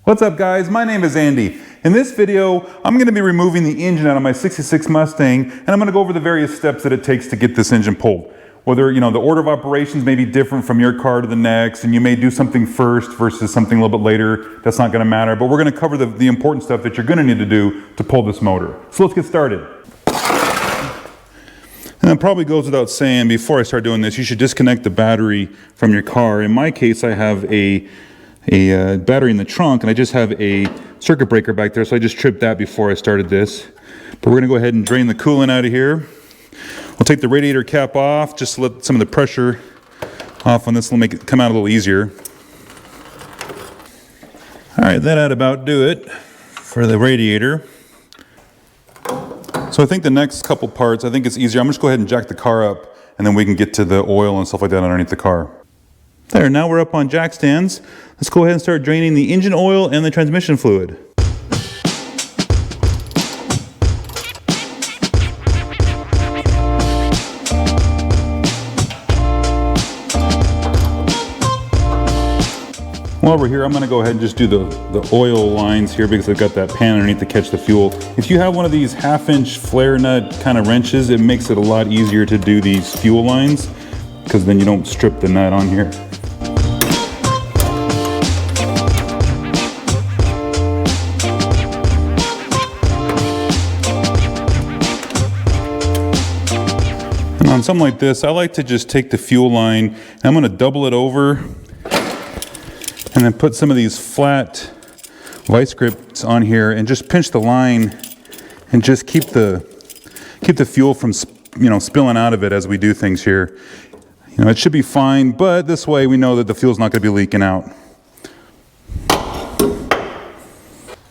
What's up guys, my name is Andy. In this video, I'm going to be removing the engine out of my 66 Mustang, and I'm going to go over the various steps that it takes to get this engine pulled. Whether, the order of operations may be different from your car to the next, and you may do something first versus something a little bit later. That's not going to matter, but we're going to cover the important stuff that you're going to need to do to pull this motor. So let's get started. And it probably goes without saying, before I start doing this, you should disconnect the battery from your car. In my case, I have a battery in the trunk, and I just have a circuit breaker back there, so I just tripped that before I started this. But we're going to go ahead and drain the coolant out of here. We'll take the radiator cap off just to let some of the pressure off on this. Will make it come out a little easier. Alright, that ought about do it for the radiator. So I think the next couple parts, I think it's easier. I'm just going to go ahead and jack the car up, and then we can get to the oil and stuff like that underneath the car. There, now we're up on jack stands. Let's go ahead and start draining the engine oil and the transmission fluid. While we're here, I'm going to go ahead and just do the oil lines here because I've got that pan underneath to catch the fuel. If you have one of these 1/2-inch flare nut kind of wrenches, it makes it a lot easier to do these fuel lines because then you don't strip the nut on here. And on something like this, I like to just take the fuel line and I'm going to double it over and then put some of these flat vice grips on here and just pinch the line and just keep the fuel from spilling out of it as we do things here. It should be fine, but this way we know that the fuel's not going to be leaking out.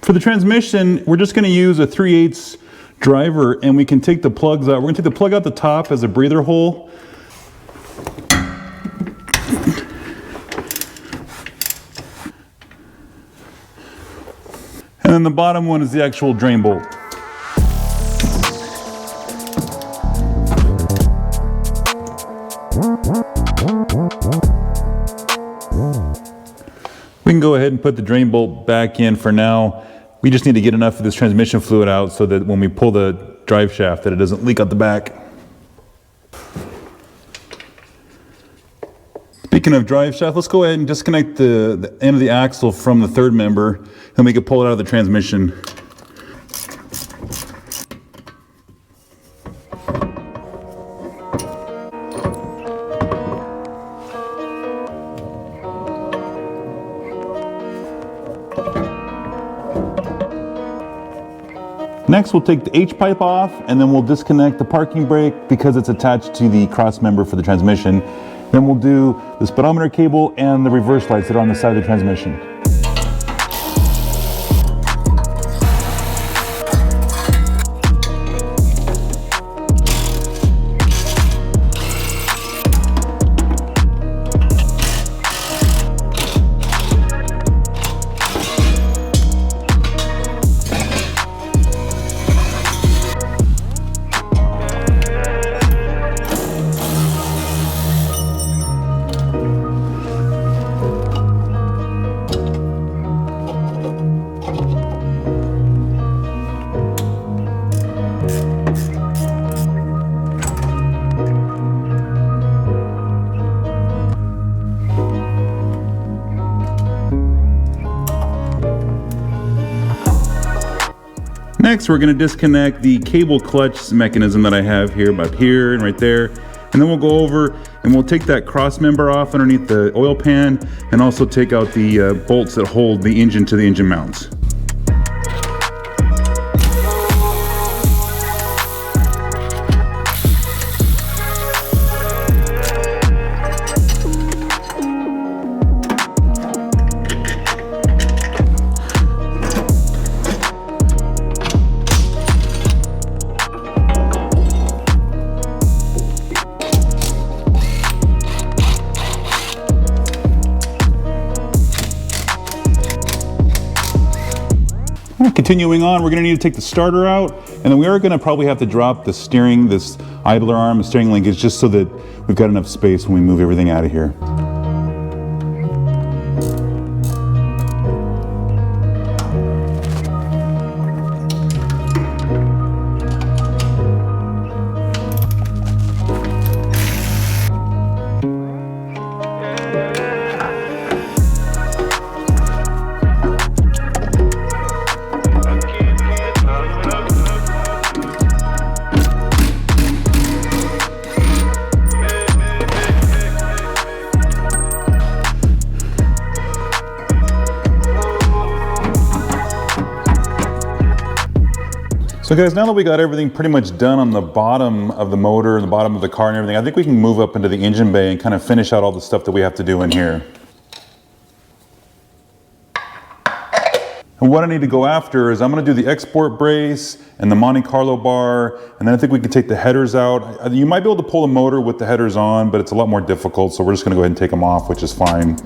For the transmission, we're just going to use a 3/8 driver, and we can take the plugs out. We're going to take the plug out the top as a breather hole. And then the bottom one is the actual drain bolt. We can go ahead and put the drain bolt back in for now. We just need to get enough of this transmission fluid out so that when we pull the drive shaft that it doesn't leak out the back. Speaking of drive shaft, let's go ahead and disconnect the end of the axle from the third member and we can pull it out of the transmission. Next, we'll take the H-pipe off and then we'll disconnect the parking brake because it's attached to the cross member for the transmission. Then we'll do the speedometer cable and the reverse lights that are on the side of the transmission. Next, we're going to disconnect the cable clutch mechanism that I have here, about here and right there. And then we'll go over and we'll take that cross member off underneath the oil pan and also take out the bolts that hold the engine to the engine mounts. Continuing on, we're gonna need to take the starter out, and then we are gonna probably have to drop the steering, this idler arm, the steering linkage, just so that we've got enough space when we move everything out of here. So guys, now that we got everything pretty much done on the bottom of the motor, the bottom of the car and everything, I think we can move up into the engine bay and kind of finish out all the stuff that we have to do in here. And what I need to go after is I'm going to do the export brace and the Monte Carlo bar, and then I think we can take the headers out. You might be able to pull the motor with the headers on, but it's a lot more difficult, so we're just going to go ahead and take them off, which is fine.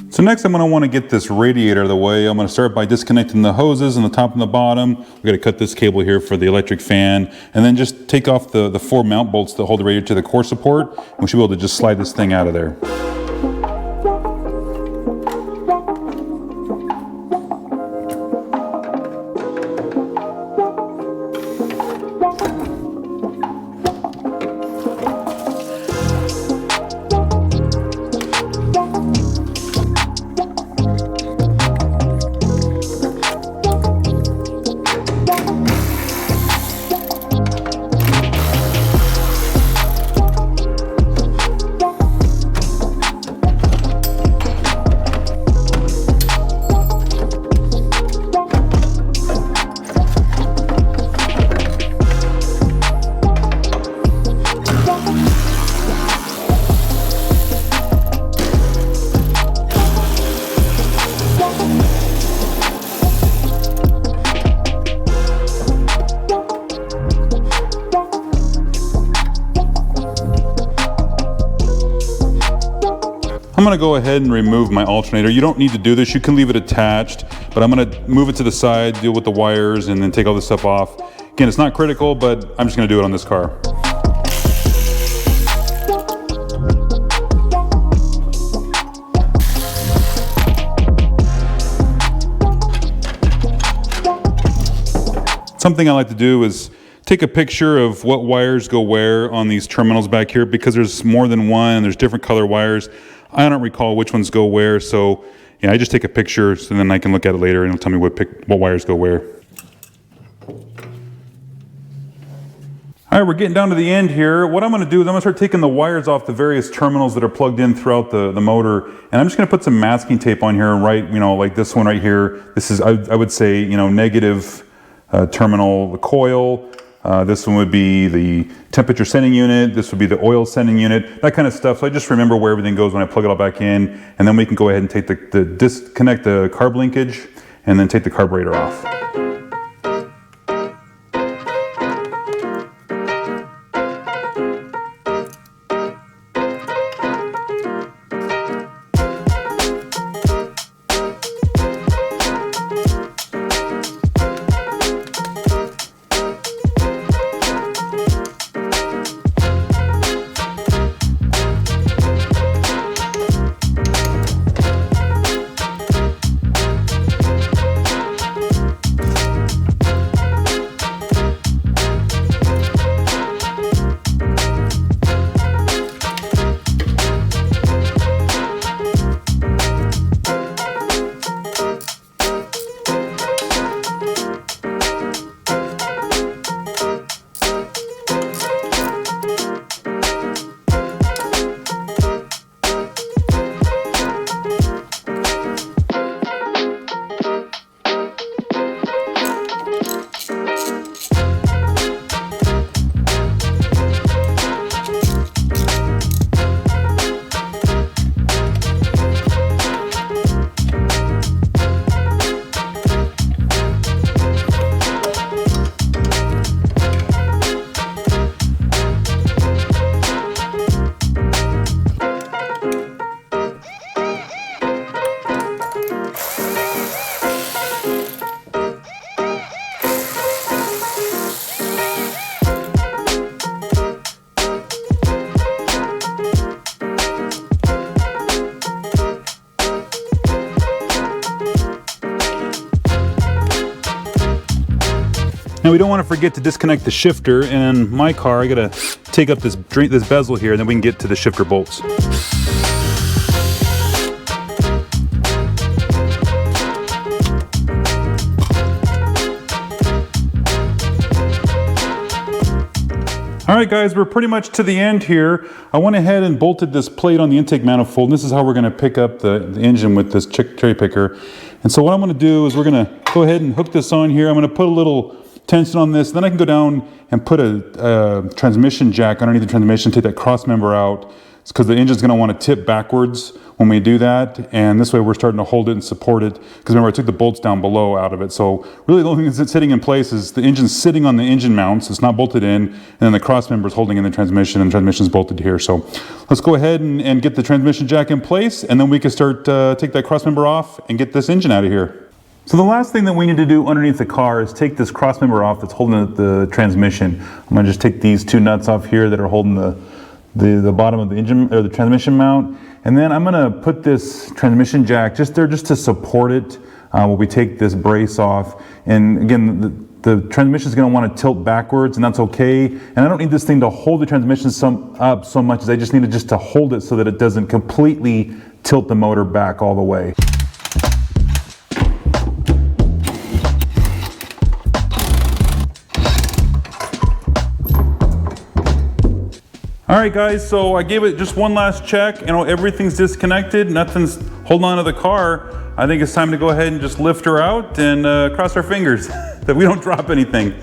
So next I'm going to want to get this radiator out of the way. I'm going to start by disconnecting the hoses on the top and the bottom. We're going to cut this cable here for the electric fan, and then just take off the 4 mount bolts that hold the radiator to the core support. And we should be able to just slide this thing out of there. I'm going to go ahead and remove my alternator. You don't need to do this, you can leave it attached, but I'm going to move it to the side, deal with the wires, and then take all this stuff off. Again, it's not critical, but I'm just going to do it on this car. Something I like to do is take a picture of what wires go where on these terminals back here, because there's more than one and there's different color wires. I don't recall which ones go where, so yeah, I just take a picture so then I can look at it later and it'll tell me what wires go where. All right, we're getting down to the end here. What I'm going to do is I'm going to start taking the wires off the various terminals that are plugged in throughout the motor, and I'm just going to put some masking tape on here, right, like this one right here. This is, I would say, negative terminal, the coil. This one would be the temperature sending unit. This would be the oil sending unit, that kind of stuff. So I just remember where everything goes when I plug it all back in, and then we can go ahead and take disconnect the carb linkage and then take the carburetor off. we don't want to forget to disconnect the shifter. And in my car, I gotta take up this bezel here, and then we can get to the shifter bolts. All right, guys, we're pretty much to the end here. I went ahead and bolted this plate on the intake manifold. This is how we're gonna pick up the engine with this cherry picker. And so what I'm gonna do is we're gonna go ahead and hook this on here. I'm gonna put a little tension on this. Then I can go down and put a transmission jack underneath the transmission, take that cross member out. It's because the engine's gonna wanna tip backwards when we do that. And this way we're starting to hold it and support it. Because remember, I took the bolts down below out of it. So really the only thing that's sitting in place is the engine's sitting on the engine mounts. It's not bolted in. And then the cross member is holding in the transmission, and the transmission's bolted here. So let's go ahead and get the transmission jack in place. And then we can start, take that cross member off and get this engine out of here. So the last thing that we need to do underneath the car is take this cross member off that's holding the transmission. I'm gonna just take these two nuts off here that are holding the bottom of the engine or the transmission mount. And then I'm gonna put this transmission jack just there just to support it while we take this brace off. And again, the transmission is gonna wanna tilt backwards, and that's okay. And I don't need this thing to hold the transmission up so much as I just need it just to hold it so that it doesn't completely tilt the motor back all the way. All right, guys, so I gave it just one last check. You know, everything's disconnected, nothing's holding on to the car. I think it's time to go ahead and just lift her out and cross our fingers that we don't drop anything.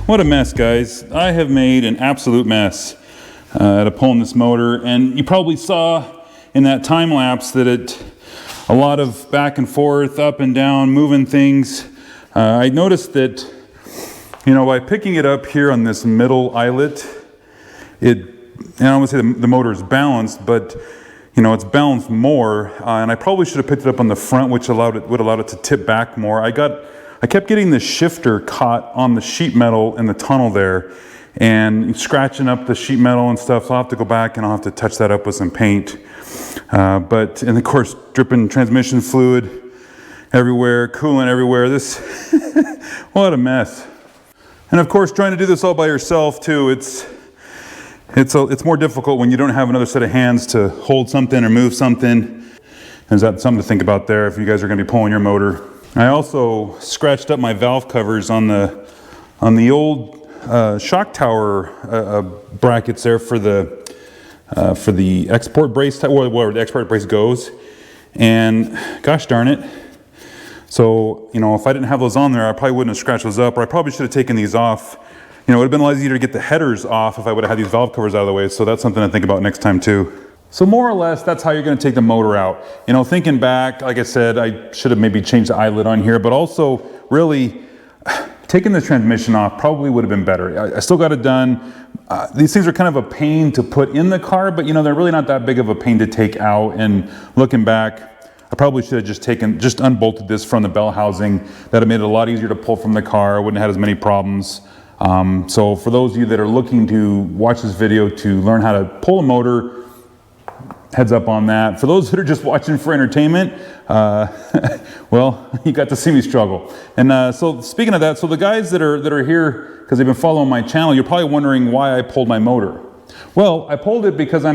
What a mess, guys. I have made an absolute mess at pulling this motor, and you probably saw in that time lapse that a lot of back and forth, up and down, moving things. I noticed that, you know, by picking it up here on this middle eyelet, and I don't want to say the motor is balanced, but you know, it's balanced more, and I probably should have picked it up on the front, which would allow it to tip back more. I kept getting the shifter caught on the sheet metal in the tunnel there and scratching up the sheet metal and stuff, so I'll have to go back and I'll have to touch that up with some paint. And of course, dripping transmission fluid everywhere, coolant everywhere. What a mess. And of course, trying to do this all by yourself too, it's more difficult when you don't have another set of hands to hold something or move something. There's something to think about there if you guys are going to be pulling your motor. I also scratched up my valve covers on the old shock tower brackets there for the export brace, where the export brace goes. And gosh darn it. So, you know, if I didn't have those on there, I probably wouldn't have scratched those up, or I probably should have taken these off You know, it would have been a lot easier to get the headers off if I would have had these valve covers out of the way, so that's something to think about next time too. So more or less, that's how you're gonna take the motor out. You know, thinking back, like I said, I should have maybe changed the eyelid on here, but also really taking the transmission off probably would have been better. I still got it done. These things are kind of a pain to put in the car, but you know, they're really not that big of a pain to take out. And looking back, I probably should have just unbolted this from the bell housing. That have made it a lot easier to pull from the car. I wouldn't have had as many problems. So for those of you that are looking to watch this video to learn how to pull a motor, heads up on that. For those that are just watching for entertainment, well, you got to see me struggle. And so speaking of that, so the guys that are here, because they've been following my channel, you're probably wondering why I pulled my motor. Well, I pulled it because I'm